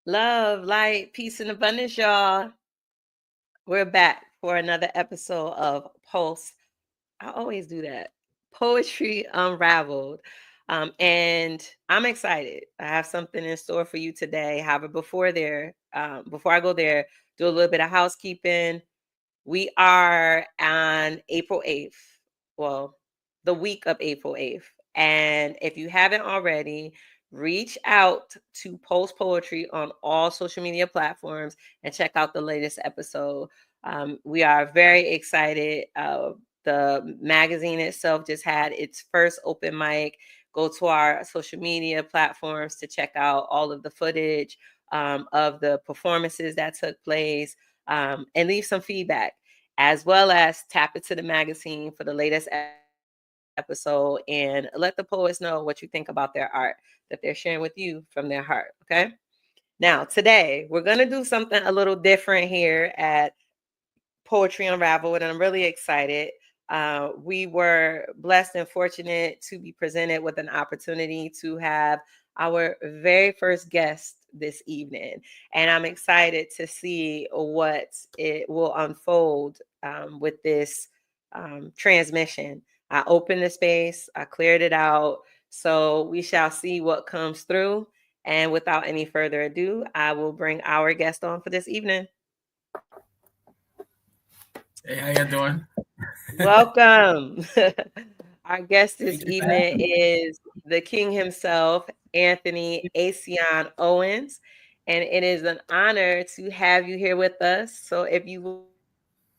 Love, light, peace, and abundance, y'all. We're back for another episode of Pulse. I always do that. Poetry Unraveled. And I'm excited. I have something in store for you today. However, before I go there, do a little bit of housekeeping. We are on April 8th. Well, the week of April 8th. And if you haven't already, reach out to Post Poetry on all social media platforms and check out the latest episode. We are very excited. The magazine itself just had its first open mic. Go to our social media platforms to check out all of the footage of the performances that took place, and leave some feedback, as well as tap into the magazine for the latest episode and let the poets know what you think about their art that they're sharing with you from their heart. Okay. Now, today we're going to do something a little different here at Poetry Unraveled, and I'm really excited. We were blessed and fortunate to be presented with an opportunity to have our very first guest this evening. And I'm excited to see what it will unfold with this transmission. I opened the space, I cleared it out. So we shall see what comes through. And without any further ado, I will bring our guest on for this evening. Hey, how you doing? Welcome. Our guest this evening is the king himself, Anthony Aceyon Owens. And it is an honor to have you here with us. So if you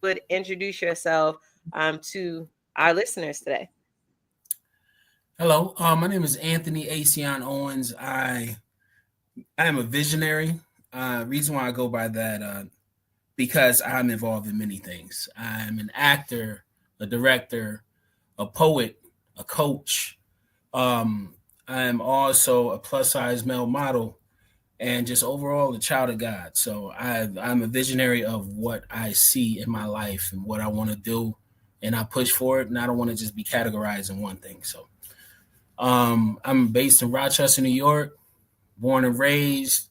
would introduce yourself to our listeners today. Hello, my name is Anthony Aceyon Owens. I am a visionary. Reason why I go by that, because I'm involved in many things. I'm an actor, a director, a poet, a coach. I am also a plus size male model, and just overall a child of God. So I'm a visionary of what I see in my life and what I want to do, and I push for it. And I don't want to just be categorized in one thing. So I'm based in Rochester, New York, born and raised.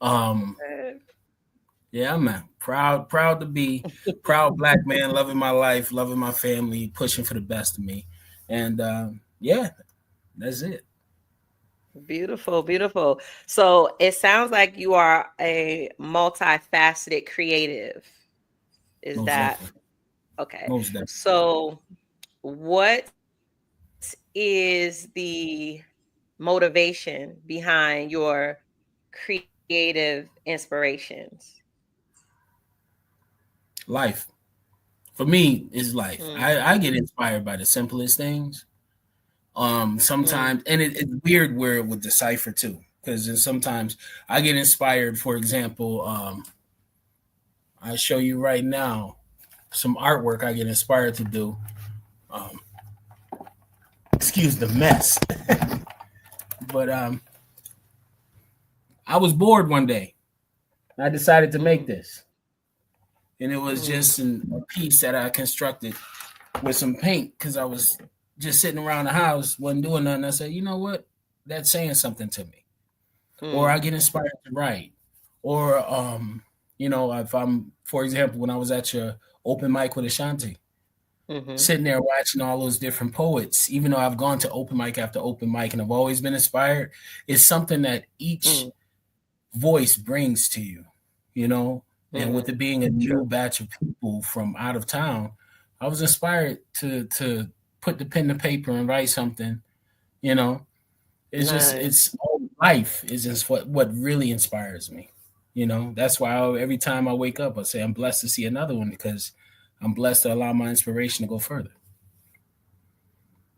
Yeah, I'm proud to be proud Black man, loving my life, loving my family, pushing for the best of me, and yeah, that's it. Beautiful, beautiful. So it sounds like you are a multifaceted creative. Is Most that definitely, okay? most definitely. So what is the motivation behind your creative inspirations? Life for me is life. Mm, I get inspired by the simplest things. mm, Sometimes, and it's weird where it would decipher too, because sometimes I get inspired. For example, I show you right now some artwork I get inspired to do. Um, Excuse the mess, but I was bored one day. I decided to make mm, this, and it was mm, just a piece that I constructed with some paint because I was just sitting around the house, wasn't doing nothing. I said, you know what? That's saying something to me. Or I mm, get inspired to write. Or if I'm, for example, when I was at your open mic with Ashanti, mhm, sitting there watching all those different poets, even though I've gone to open mic after open mic and I've always been inspired, it's something that each mm, voice brings to you, you know. And with mm. it being a new True. batch of people from out of town, I was inspired to put the pen to paper and write something. You know, Nice. it's all life is just what really inspires me. You know, that's why every time I wake up, I say I'm blessed to see another one because I'm blessed to allow my inspiration to go further.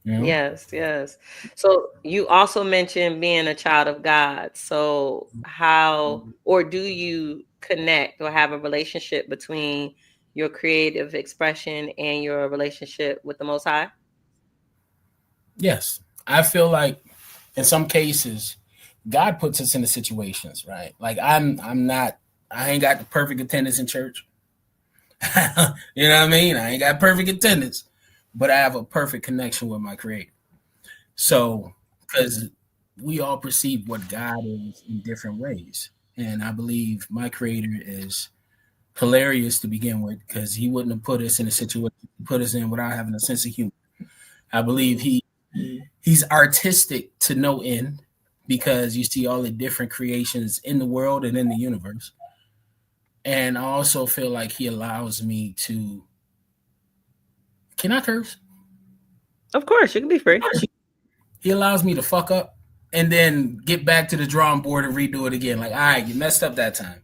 You know, Yes, yes. So you also mentioned being a child of God. So how or do you connect or have a relationship between your creative expression and your relationship with the Most High? yes, I feel like in some cases, God puts us in the situations, right? Like I'm not, I ain't got the perfect attendance in church. You know what I mean? I ain't got perfect attendance, but I have a perfect connection with my creator. So, because we all perceive what God is in different ways. And I believe my creator is hilarious to begin with because he wouldn't have put us in a situation he put us in without having a sense of humor. I believe Mm. he's artistic to no end because you see all the different creations in the world and in the universe. And I also feel like he allows me to, can I curse? Of course, you can be free. He allows me to fuck up and then get back to the drawing board and redo it again. Like, all right, you messed up that time.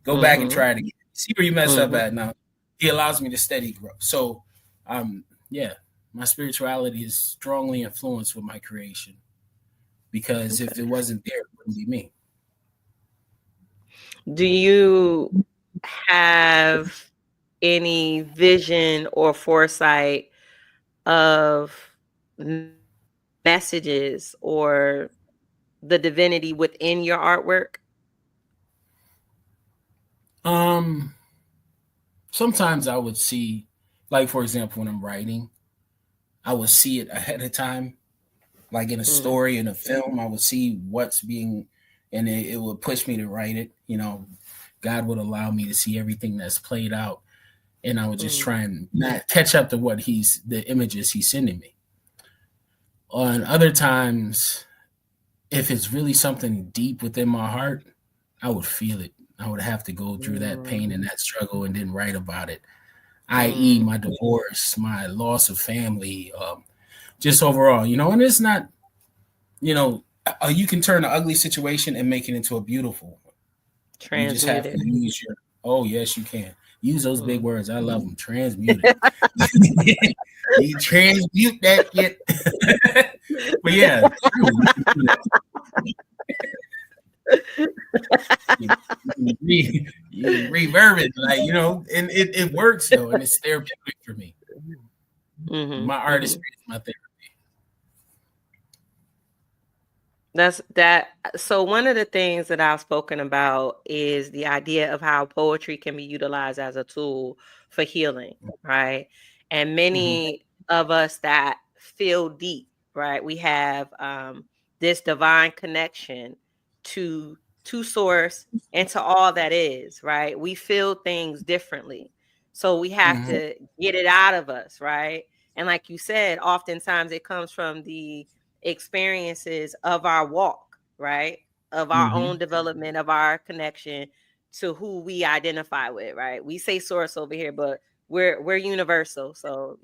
Go back and Mm-hmm. try it again. See where you messed up Mm-hmm. at now. He allows me to steady grow. So, yeah, my spirituality is strongly influenced with my creation because if Okay. it wasn't there, it wouldn't be me. Do you have any vision or foresight of messages or the divinity within your artwork? Um, Sometimes I would see, like for example, when I'm writing, I would see it ahead of time. Like in a Mm, story, in a film, I would see what's being, and it would push me to write it. God would allow me to see everything that's played out, and I would just mm, try and not catch up to what the images he's sending me. On other times, if it's really something deep within my heart, I would feel it. I would have to go through that pain mm, and that struggle and then write about it, i.e., mm. my divorce, my loss of family, just overall, and it's not, you can turn an ugly situation and make it into a beautiful one. You just Transmute have to it. use oh, yes, you can. Use those big Mm. words. I love them. Transmute it. You transmute that shit. But yeah, true. You can do that. You reverb it, like, and it works though, and it's therapeutic for me. Mhm, My mhm. artistry is my therapy. That's that. So one of the things that I've spoken about is the idea of how poetry can be utilized as a tool for healing, right? And Mm-hmm, many of us that feel deep, right? We have this divine connection to to source and to all that is, right? We feel things differently. So we have mm-hmm, to get it out of us, right? And like you said, oftentimes it comes from the experiences of our walk, right? Of our mm-hmm, own development, of our connection to who we identify with, right? We say source over here, but we're universal. So,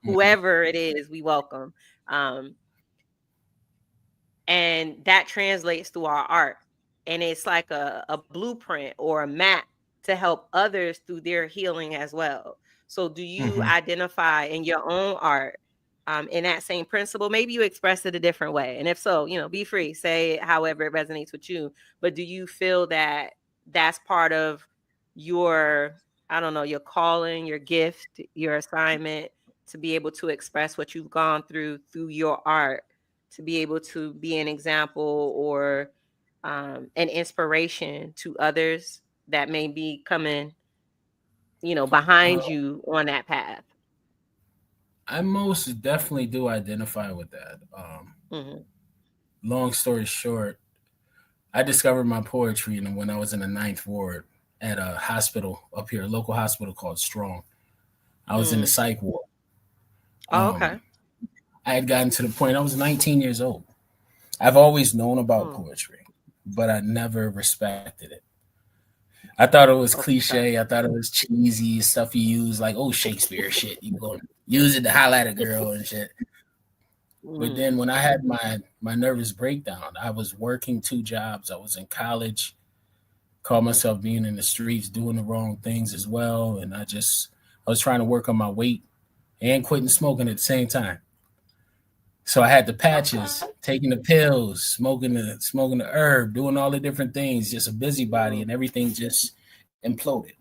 mm-hmm. whoever it is, we welcome. Um, and that translates through our art. And it's like a blueprint or a map to help others through their healing as well. So do you Mm-hmm. identify in your own art in that same principle? Maybe you express it a different way, and if so, be free, say it however it resonates with you. But do you feel that that's part of your, I don't know, your calling, your gift, your assignment, to be able to express what you've gone through your art, to be able to be an example or an inspiration to others that may be coming, Uh, behind you on that path? I most definitely do identify with that. Hmm. Long story short, I discovered my poetry when I was in the ninth ward at a hospital up here, a local hospital called Strong. I was in the Mm. psych ward. Oh, okay. Um, I had gotten to the point I was 19 years old. I've always known about Mm. poetry, but I never respected it. I thought it was Okay. cliche. I thought it was cheesy stuff you use, like, oh, Shakespeare shit. You go use it to highlight a girl and shit. But Mm. then when I had my nervous breakdown, I was working two jobs. I was in college, called myself being in the streets, doing the wrong things as well, and I was trying to work on my weight and quitting smoking at the same time. So I had the Okay. patches, taking the pills, smoking the herb, doing all the different things, just a busybody, Mm. and everything just imploded.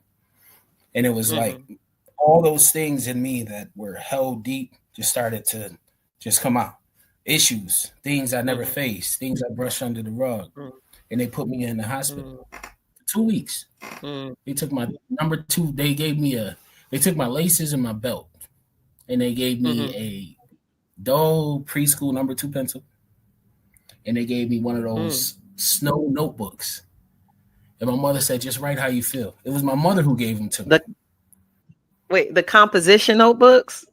And it was like Hmm. all those things in me that were held deep just started to just come out. Issues, things I never Hmm. faced, things I brushed under the rug. And they put me in the hospital Mm. for 2 weeks. Mm. They took my number two, they took my laces and my belt. And they gave me Hmm. a dull preschool number two pencil. And they gave me one of Mm. those snow notebooks. And my mother said, just write how you feel. It was my mother who gave them to me. The wait, the composition notebooks?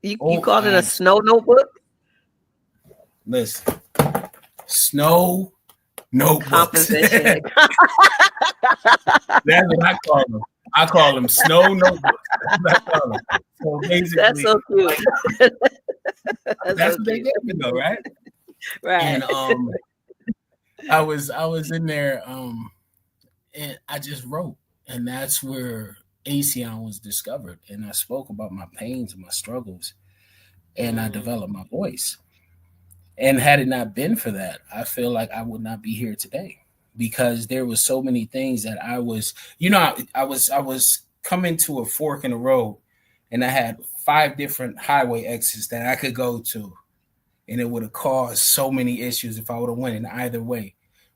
You Oh, called it a snow notebook? listen, snow notebooks. Composition. That's what I call them. I call them snow notebooks. That's what I call them. So That's basically, so cute. That's that's so what they cute. gave me, though, right? Right. And I was in there, and I just wrote, and that's where Aceyon was discovered, and I spoke about my pains and my struggles, and I Mm, developed my voice. And had it not been for that, I feel like I would not be here today because there was so many things that I was, I was coming to a fork in the road, and I had 5 different highway exits that I could go to, and it would have caused so many issues if I would have went in either way.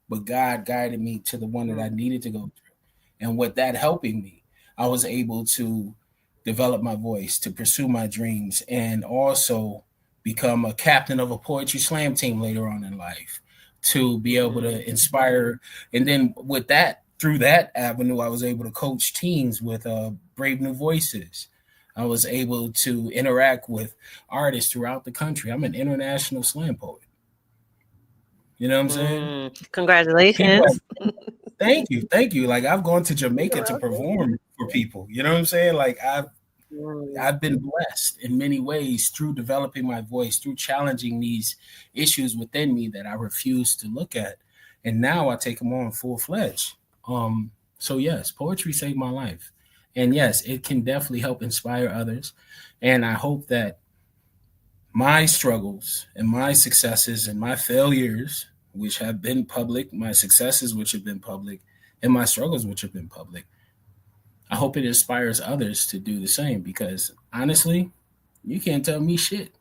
But God guided me to the one that I mm, needed to go through. And with that helping me, I was able to develop my voice, to pursue my dreams, and also become a captain of a poetry slam team later on in life, to be able mm, to inspire. And then with that, through that avenue, I was able to coach teams with Brave New Voices. I was able to interact with artists throughout the country. I'm an international slam poet. You know what I'm saying? People Congratulations. thank you, thank you. Like I've gone to You're Jamaica to welcome. perform for people. You know what I'm saying? Like Mm, I've been blessed in many ways through developing my voice, through challenging these issues within me that I refuse to look at, and now I take them on full fledged. So yes, poetry saved my life, and yes, it can definitely help inspire others. And I hope that my struggles and my successes and my failures, which have been public, my successes, which have been public, and my struggles, which have been public, I hope it inspires others to do the same because honestly, you can't tell me shit.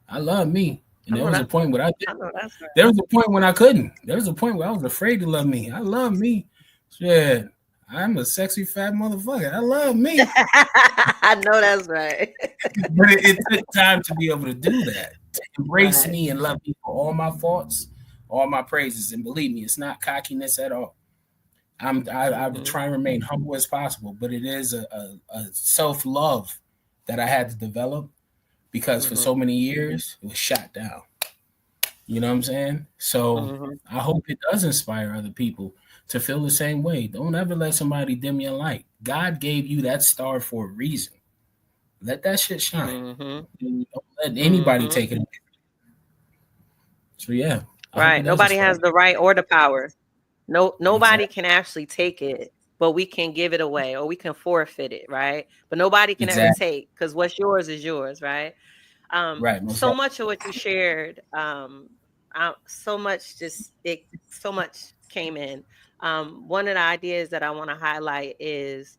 I love me. And I there know was a that's point right. when I did. I know that's right. There was a point when I couldn't. There was a point where I was afraid to love me. I love me. Shit. I'm a sexy fat motherfucker. I love me. I know that's right. But it took time to be able to do that, to embrace Right. me and love me for all my faults, all my praises. And believe me, it's not cockiness at all. I Hmm. try and remain humble as possible, but it is a self love that I had to develop because for Hmm. so many years it was shot down. You know what I'm saying? So Hmm. I hope it does inspire other people to feel the same way. Don't ever let somebody dim your light. God gave you that star for a reason. Let that shit shine. Hmm. Don't let anybody Hmm. take it away. So yeah, I hope it Right. does Nobody inspire. has the right or the power. No, nobody Exactly. can actually take it, but we can give it away or we can forfeit it, right? But nobody can ever Exactly. take because what's yours is yours, right? Right. Most So definitely. much of what you shared, so much just it so much came in. One of the ideas that I want to highlight is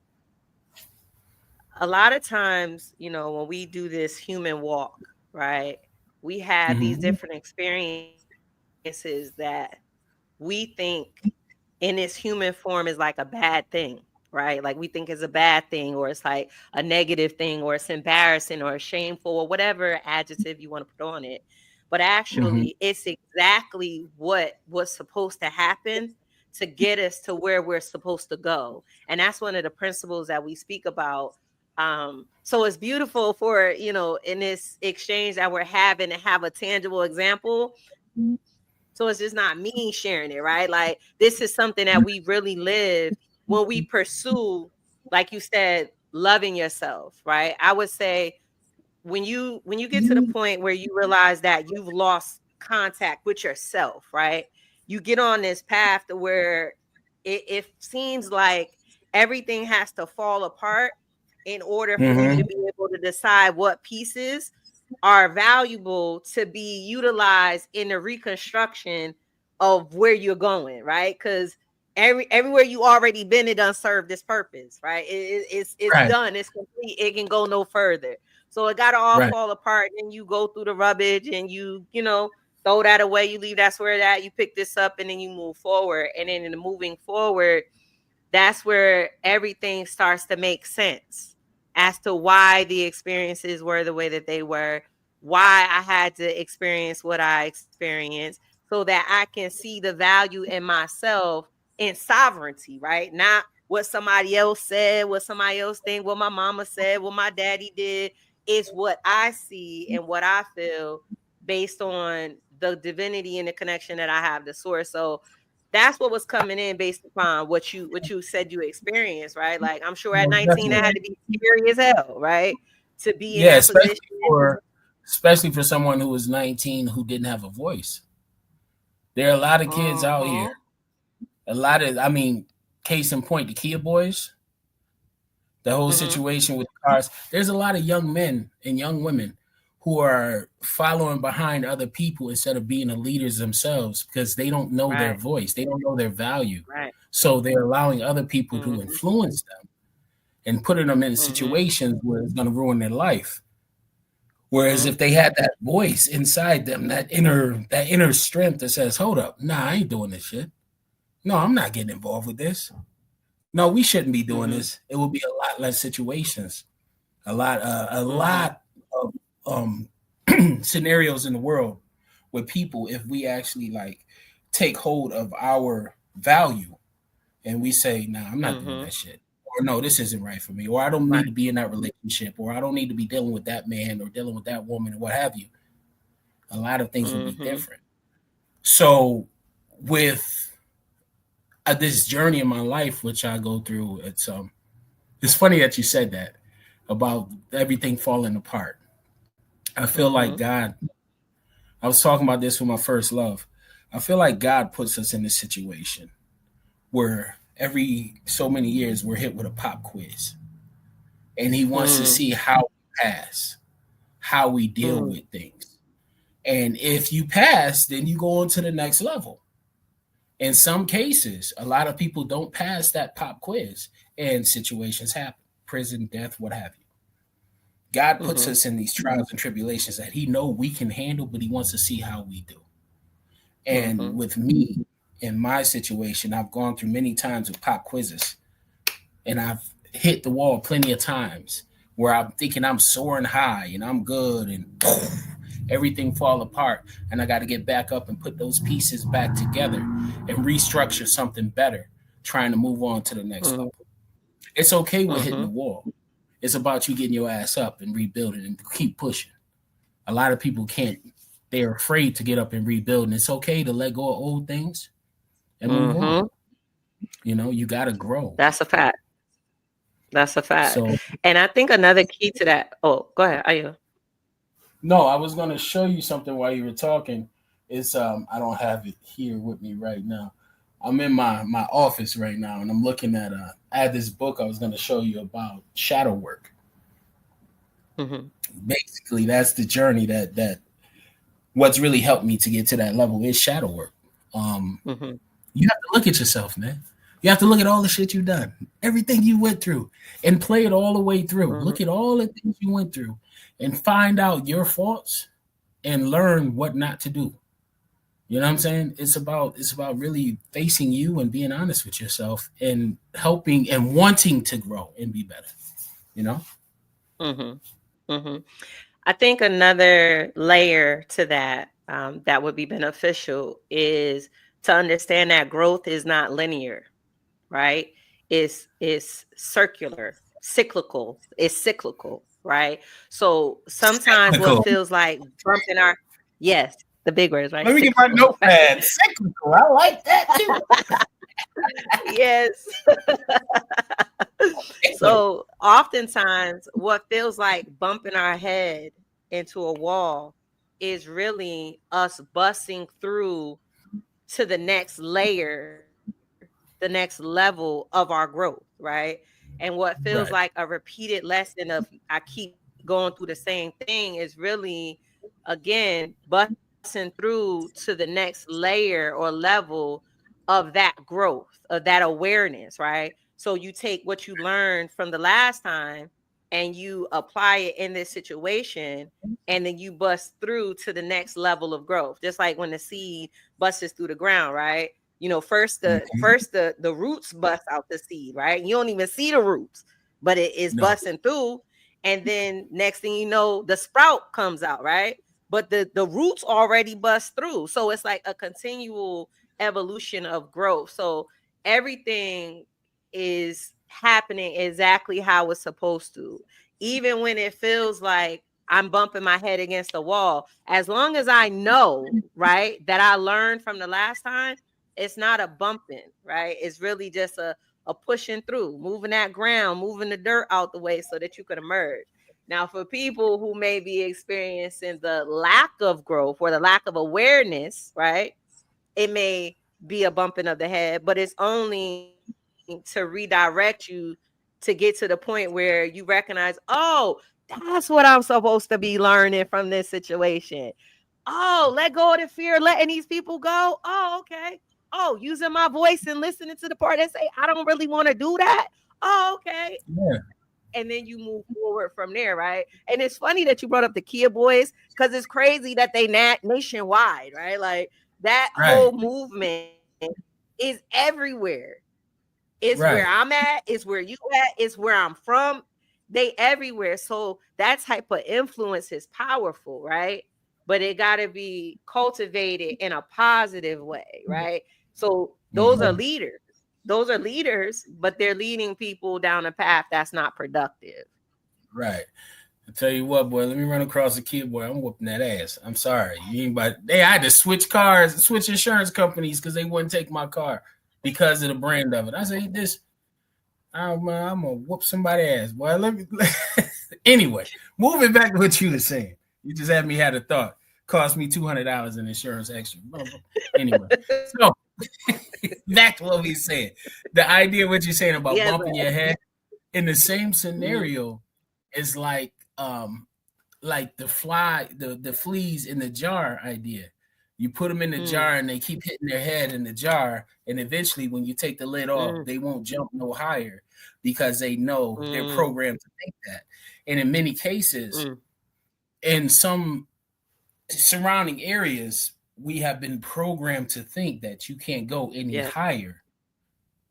a lot of times, when we do this human walk, right? We have these Mm-hmm. different experiences that we think in its human form is like a bad thing, right? Like we think it's a bad thing or it's like a negative thing or it's embarrassing or shameful or whatever adjective you want to put on it. But Mm-hmm. actually, it's exactly what was supposed to happen to get us to where we're supposed to go. And that's one of the principles that we speak about. So it's beautiful for, in this exchange that we're having to have a tangible example, so it's just not me sharing it, right? Like this is something that we really live when we pursue, like you said, loving yourself, right? I would say when you get to the point where you realize that you've lost contact with yourself, right? You get on this path to where it seems like everything has to fall apart in order for you to Mm-hmm. be able to decide what pieces are valuable to be utilized in the reconstruction of where you're going, right? Because everywhere you already been, it done served this purpose, right? It's Right. done, it's complete, it can go no further. So it gotta all Right. fall apart, and you go through the rubbish and you throw that away, you leave that's where that you pick this up and then you move forward. And then in the moving forward, that's where everything starts to make sense as to why the experiences were the way that they were, why I had to experience what I experienced, so that I can see the value in myself in sovereignty, right? Not what somebody else said, what somebody else think, what my mama said, what my daddy did. It's what I see and what I feel based on the divinity and the connection that I have to source. So that's what was coming in based upon what you said you experienced, right? Like I'm sure at Most 19 that definitely. had to be scary as hell, right? To be in Yeah, that position. especially for someone who was 19 who didn't have a voice. There are a lot of kids out here. Uh-huh. A lot of, I mean, case in point, the Kia boys, the whole Mm-hmm. situation with cars. There's a lot of young men and young women who are following behind other people instead of being the leaders themselves because they don't know their Right. voice. They don't know their value. Right. So they're allowing other people to Mm-hmm. influence them and putting them in Mm-hmm. situations where it's going to ruin their life. Whereas Mm-hmm. if they had that voice inside them, that inner strength that says, "Hold up, nah, I ain't doing this shit. No, I'm not getting involved with this. No, we shouldn't be doing Mm-hmm. this." It will be a lot less situations, a Mm-hmm. lot of scenarios in the world with people if we actually like take hold of our value and we say, "Nah, I'm not doing Mm-hmm. that shit," or "No, this isn't right for me," or "I don't need Right. to be in that relationship," or "I don't need to be dealing with that man or dealing with that woman," or what have you. A lot of things will be Mm-hmm. different. So, with this journey in my life, which I go through, it's funny that you said that about everything falling apart. I feel like Mm-hmm. God. I was talking about this with my first love. I feel like God puts us in this situation where every so many years we're hit with a pop quiz, and He wants to Mm-hmm. see how we pass, how we deal Mm-hmm. with things. And if you pass, then you go on to the next level. In some cases, a lot of people don't pass that pop quiz, and situations happen, prison, death, what have you. God puts Mm-hmm. us in these trials and tribulations that He know we can handle, but He wants to see how we do. And Mm-hmm. with me, in my situation, I've gone through many times with pop quizzes, and I've hit the wall plenty of times where I'm thinking I'm soaring high and I'm good, and poof, everything fall apart, and I got to get back up and put those pieces back together and restructure something better, trying to move on to the next Mm-hmm. level. It's okay with hitting Mm-hmm. the wall. It's about you getting your ass up and rebuilding and keep pushing. A lot of people can't. They're afraid to get up and rebuild, and it's okay to let go of old things and move on. Mm-hmm. You got to grow. That's a fact. That's a fact. So And I think another key to that. Oh, go ahead. Are you? no, I was going to show you something while you were talking. It's I don't have it here with me right now. I'm in my office right now, and I'm looking at I had this book I was going to show you about shadow work. Mm-hmm. Basically, that's the journey that what's really helped me to get to that level is shadow work. Um, Mm-hmm. you have to look at yourself, man. You have to look at all the shit you've done, everything you went through, and play it all the way through. Mm-hmm. Look at all the things you went through, and find out your faults and learn what not to do. You know what I'm saying? It's about really facing you and being honest with yourself and helping and wanting to grow and be better. You know? Mm-hmm. Mm-hmm. I think another layer to that that would be beneficial is to understand that growth is not linear, right? It's circular, cyclical. It's cyclical, right? So sometimes what Cyclical. feels like bumping our yes, the big words, right? Let me get my Cyclical. notepad. Cyclical. I like that too. Yes. So oftentimes what feels like bumping our head into a wall is really us busting through to the next layer, the next level of our growth, right? And what feels like Right. a repeated lesson of I keep going through the same thing is really, again, busting through to the next layer or level of that growth, of that awareness, right? So you take what you learned from the last time and you apply it in this situation, and then you bust through to the next level of growth, just like when the seed busts through the ground, right? You know, first the roots bust out the seed, right? You don't even see the roots, but it is No. busting through, and then next thing you know, the sprout comes out, right? But the roots already bust through, so it's like a continual evolution of growth. So everything is happening exactly how it's supposed to. Even when it feels like I'm bumping my head against the wall, as long as I know, right, that I learned from the last time, it's not a bumping, right? It's really just a pushing through, moving that ground, moving the dirt out the way so that you could emerge. Now, for people who may be experiencing the lack of growth or the lack of awareness, right, it may be a bumping of the head, but it's only to redirect you to get to the point where you recognize, oh, that's what I'm supposed to be learning from this situation. Oh, let go of the fear, letting these people go. Oh, okay. Oh, using my voice and listening to the part that say, I don't really want to do that. Oh, okay. Yeah. And then you move forward from there, right? And it's funny that you brought up the Kia Boys because it's crazy that they nationwide, right? Like that Right. whole movement is everywhere. It's where I'm Right. at, it's where you at, it's where I'm from. They everywhere. So that type of influence is powerful, right? But it got to be cultivated in a positive way, right? So those are Mhm. leaders. Those are leaders, but they're leading people down a path that's not productive. Right. I tell you what, boy, let me run across a kid, boy. I'm whooping that ass. I'm sorry. You ain't but they I had to switch cars, switch insurance companies because they wouldn't take my car because of the brand of it. I said, this I'm gonna whoop somebody ass, boy. Let me anyway, moving back to what you were saying. You just had me had a thought. Cost me $200 in insurance extra. Anyway, so back to what we said. The idea of what you're saying about Yes, bumping your head in the same mm, scenario is like the fleas in the jar idea. You put them in the mm, jar and they keep hitting their head in the jar, and eventually when you take the lid off, mm, they won't jump no higher because they know they're mm, programmed to think that. And in many cases, mm. in some surrounding areas, we have been programmed to think that you can't go any Yes. higher.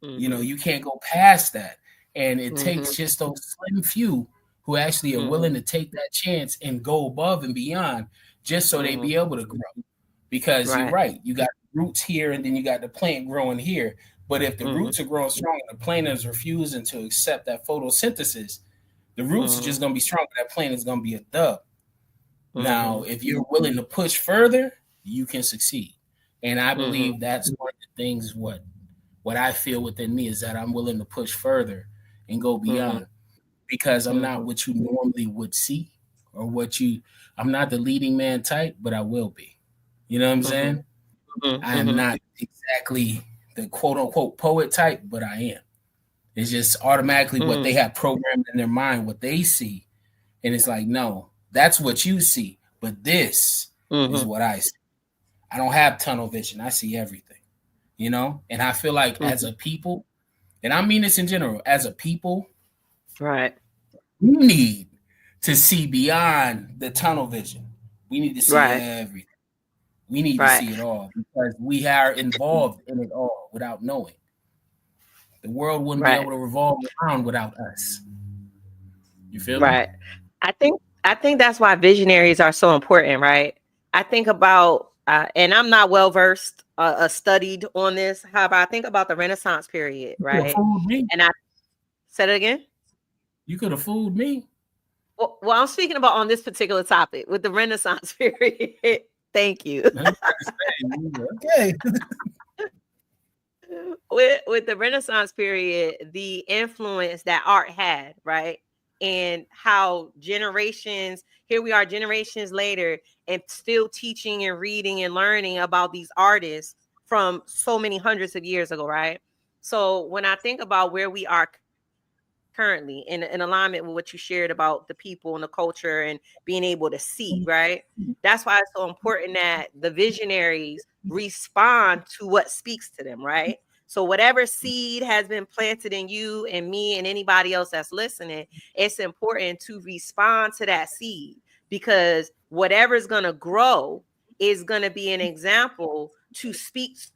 You know, Mhm. you can't go past that. And it takes Mhm. just those slim few who actually are willing Mhm. to take that chance and go above and beyond just so they Mhm. be able to grow. Because you're Right. right, you got roots here and then you got the plant growing here. But if the Mhm. roots are growing strong and the plant is refusing to accept that photosynthesis, the roots are just Mhm. going to be strong. That plant is going to be a dub. Now, Mhm. if you're willing to push further, you can succeed. And I Mhm. believe that's one of the things what I feel within me is that I'm willing to push further and go Mhm. beyond because I'm not Mhm. what you normally would see or what you I'm not the leading man type, but I will be. You know what I'm Mhm. saying? Mhm. I am Mhm. not exactly the quote unquote poet type, but I am. It's just automatically what they Mhm. have programmed in their mind, what they see. And it's like, no, that's what you see, but this is Mhm. what I see. I don't have tunnel vision. I see everything, you know? And I feel like as Mhm. a people, and I mean this in general, as a people, Right. we need to see beyond the tunnel vision. We need to see Right. everything. We need to Right. see it all because we are involved in it all without knowing. The world wouldn't be Right. able to revolve around without us. You feel me? Right. I think that's why visionaries are so important, right? I think about and I'm not well versed studied on this. However, I think about the Renaissance period, You could have right? fooled me. And I said it again. You could have fooled me. Well, I'm speaking about on this particular topic with the Renaissance period. Thank you. I'm trying to say, okay. With the Renaissance period, the influence that art had, right? And how generations, here we are generations later, and still teaching and reading and learning about these artists from so many hundreds of years ago, right? So when I think about where we are currently in alignment with what you shared about the people and the culture and being able to see, right? That's why it's so important that the visionaries respond to what speaks to them, right? So whatever seed has been planted in you and me and anybody else that's listening, it's important to respond to that seed because whatever's going to grow is going to be an example to speak to,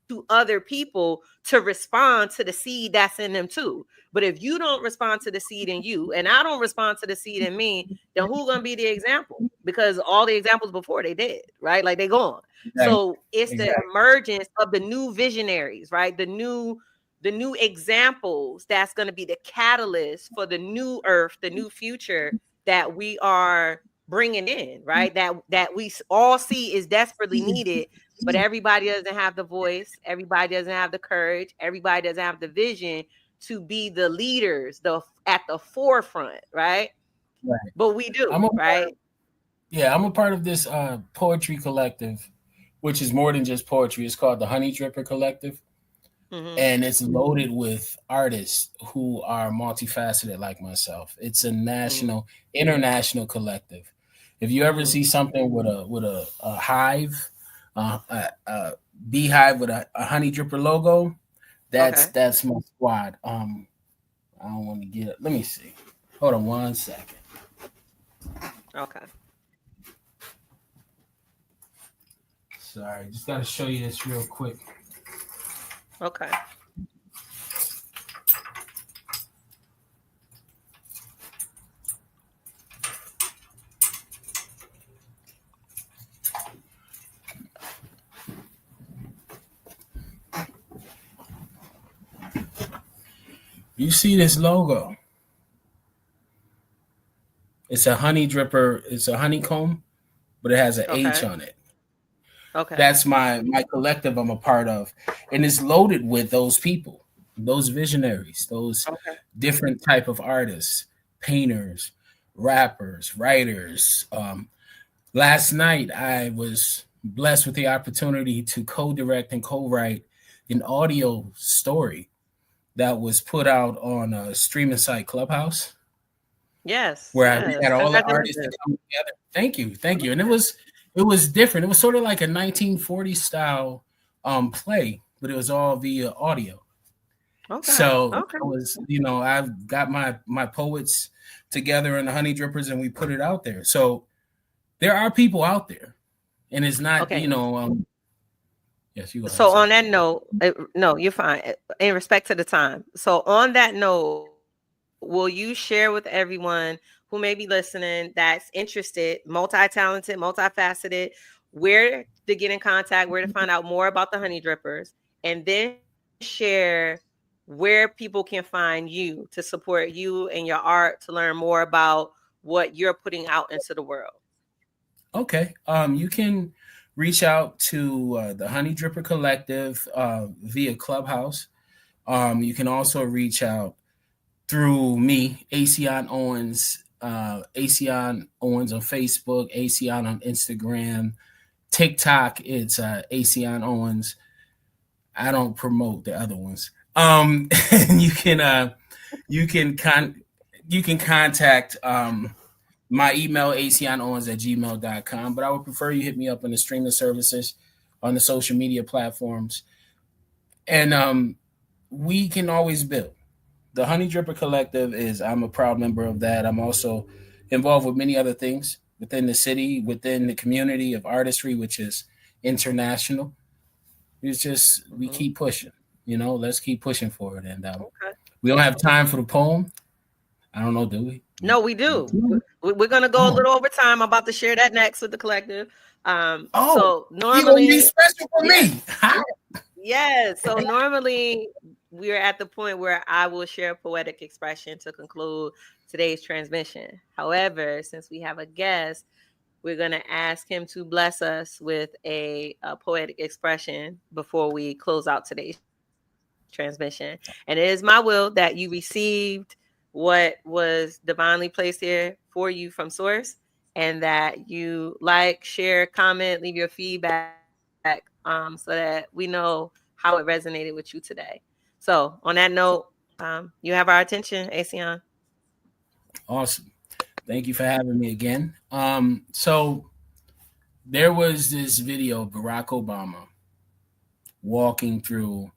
to other people to respond to the seed that's in them too. But if you don't respond to the seed in you, and I don't respond to the seed in me, then who's gonna be the example? Because all the examples before they did, right? Like they gone. Exactly. So it's the Exactly. emergence of the new visionaries, right? The new examples that's going to be the catalyst for the new earth, the new future that we are bringing in, right? That we all see is desperately needed, but everybody doesn't have the voice, everybody doesn't have the courage, everybody doesn't have the vision to be the leaders, the at the forefront, right? Right. But we I'm do, a right? I'm a part of this poetry collective, which is more than just poetry. It's called the Honey Dripper Collective, Mm-hmm. and it's loaded with artists who are multifaceted like myself. It's a national, international collective. If you ever Mm-hmm. see something with a hive, a beehive with a honey dripper logo, Okay. that's my squad. I don't want to get it. Let me see. Hold on 1 second. Okay. Sorry, just got to show you this real quick. Okay. You see this logo? It's a honey dripper. It's a honeycomb, but it has an H Okay. on it. Okay. That's my collective I'm a part of, and it's loaded with those people, those visionaries, those Okay. different type of artists, painters, rappers, writers. Last night I was blessed with the opportunity to co-direct and co-write an audio story that was put out on a streaming site Clubhouse, Yes. where we Yes. had all the artists that Congratulations. come together. Thank you, and it was different. It was sort of like a 1940s style play, but it was all via audio. Okay. So Okay. I was, I've got my poets together in the Honey Drippers, and we put it out there. So there are people out there, and it's not, Okay. yes, you go ahead. So Sorry. on that note, no, you're fine. In respect to the time. So on that note, will you share with everyone who may be listening that's interested, multi-talented, multifaceted, where to get in contact, where to find out more about the Honey Drippers, and then share where people can find you to support you and your art to learn more about what you're putting out into the world. Okay. You can reach out to the Honey Dripper Collective via Clubhouse. You can also reach out through me, Aceyon Owens, Aceyon Owens on Facebook, Aceyon on Instagram, TikTok. It's Aceyon Owens. I don't promote the other ones. And you can con you can contact my email aceonowens@gmail.com, but I would prefer you hit me up on the streaming services, on the social media platforms, and we can always build. The Honey Dripper Collective is I'm a proud member of that. I'm also involved with many other things within the city, within the community of artistry, which is international. It's just we Mhm. keep pushing. Let's keep pushing for it. And Okay. we don't have time for the poem. I don't know, do we? No, we do. We- We're gonna go a Oh, little over time. I'm about to share that next with the collective. oh, So you gonna be normally, special for yeah, me? How? yeah. So normally we're at the point where I will share a poetic expression to conclude today's transmission. However, since we have a guest, we're gonna ask him to bless us with a poetic expression before we close out today's transmission. And it is my will that you received what was divinely placed here for you from source, and that you like, share, comment, leave your feedback, so that we know how it resonated with you today. So on that note, you have our attention, Aceyon. Awesome. Thank you for having me again. So there was this video of Barack Obama walking through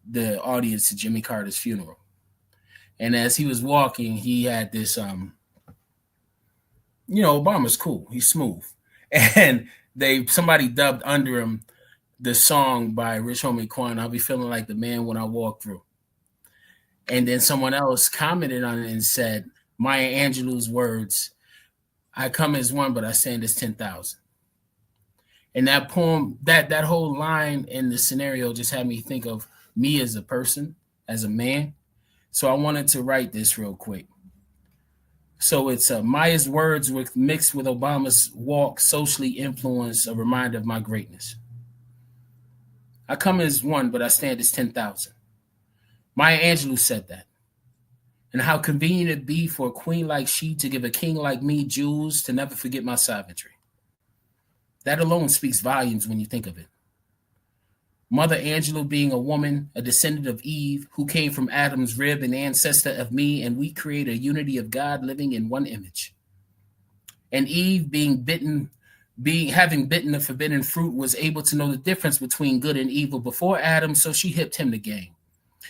the audience to Jimmy Carter's funeral. And as he was walking, he had this Obama's cool. He's smooth. And somebody dubbed under him the song by Rich Homie Quan, I'll be feeling like the man when I walk through. And then someone else commented on it and said, Maya Angelou's words, I come as one, but I stand as 10,000. And that poem, that whole line in the scenario just had me think of me as a person, as a man. So I wanted to write this real quick. So it's Maya's words mixed with Obama's walk, socially influenced, a reminder of my greatness. I come as one, but I stand as 10,000. Maya Angelou said that. And how convenient it be for a queen like she to give a king like me jewels to never forget my savagery. That alone speaks volumes when you think of it. Mother Angelou being a woman, a descendant of Eve, who came from Adam's rib, an ancestor of me, and we create a unity of God living in one image. And Eve having bitten the forbidden fruit, was able to know the difference between good and evil before Adam, so she hipped him the game.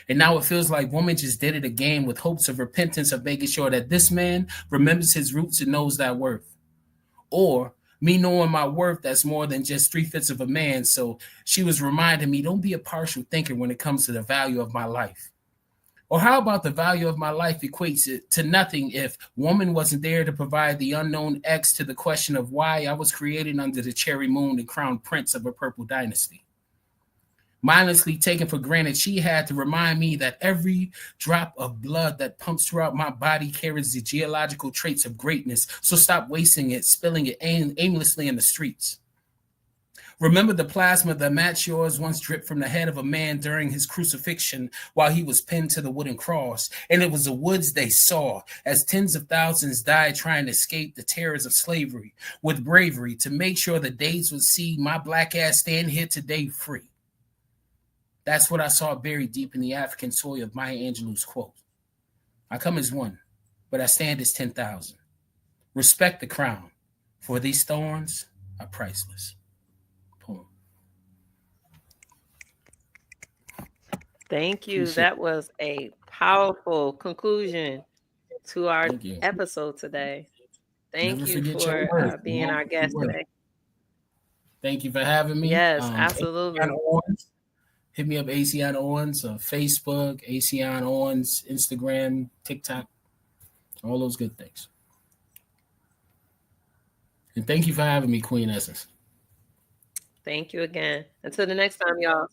And now it feels like woman just did it again with hopes of repentance, of making sure that this man remembers his roots and knows that worth. Or me knowing my worth, that's more than just 3/5 of a man. So she was reminding me, don't be a partial thinker when it comes to the value of my life. Or how about the value of my life equates it to nothing if woman wasn't there to provide the unknown X to the question of why I was created under the cherry moon and crowned prince of a purple dynasty. Mindlessly taken for granted, she had to remind me that every drop of blood that pumps throughout my body carries the geological traits of greatness. So stop wasting it, spilling it aimlessly in the streets. Remember the plasma that matched yours once dripped from the head of a man during his crucifixion while he was pinned to the wooden cross. And it was the woods they saw as tens of thousands died trying to escape the terrors of slavery with bravery to make sure the days would see my black ass stand here today free. That's what I saw buried deep in the African soil of Maya Angelou's quote. I come as one, but I stand as 10,000. Respect the crown, for these thorns are priceless. Poem. Thank you. Appreciate That was a powerful conclusion to our Thank you. episode today. Never Thank you forget your for worth. being our guest today. Thank you for having me. Yes, Aceyon absolutely. Owens. Hit me up, Aceyon Owens, on Facebook, Aceyon Owens, Instagram, TikTok, all those good things. And thank you for having me, Queen Essence. Thank you again. Until the next time, y'all.